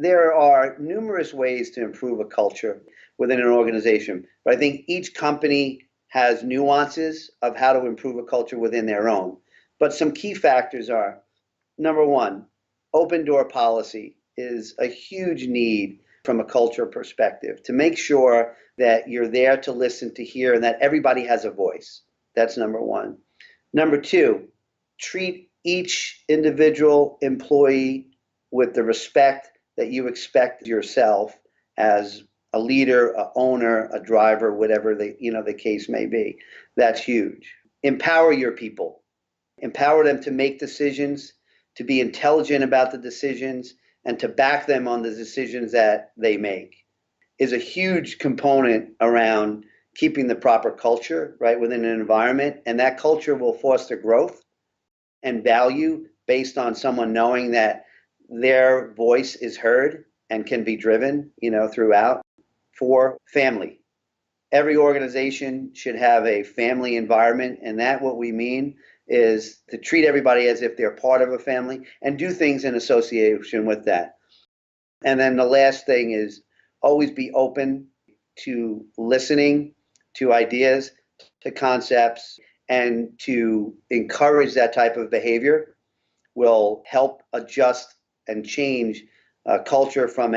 there are numerous ways to improve a culture within an organization, but I think each company has nuances of how to improve a culture within their own. But some key factors are, number one, open door policy is a huge need from a culture perspective to make sure that you're there to listen, to hear, and that everybody has a voice. That's number one. Number two, treat each individual employee with the respect that you expect yourself as a leader, a owner, a driver, whatever the case may be. That's huge. Empower your people. Empower them to make decisions, to be intelligent about the decisions, and to back them on the decisions that they make is a huge component around keeping the proper culture right within an environment. And that culture will foster growth and value based on someone knowing that their voice is heard and can be driven, throughout. For family, every organization should have a family environment, and that what we mean is to treat everybody as if they're part of a family and do things in association with that. And then the last thing is always be open to listening to ideas, to concepts, and to encourage that type of behavior will help adjust and change culture from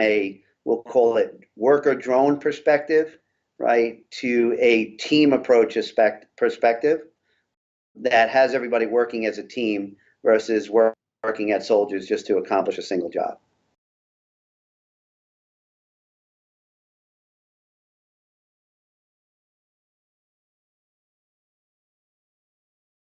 we'll call it worker drone perspective, right, to a team approach perspective that has everybody working as a team versus working as soldiers just to accomplish a single job.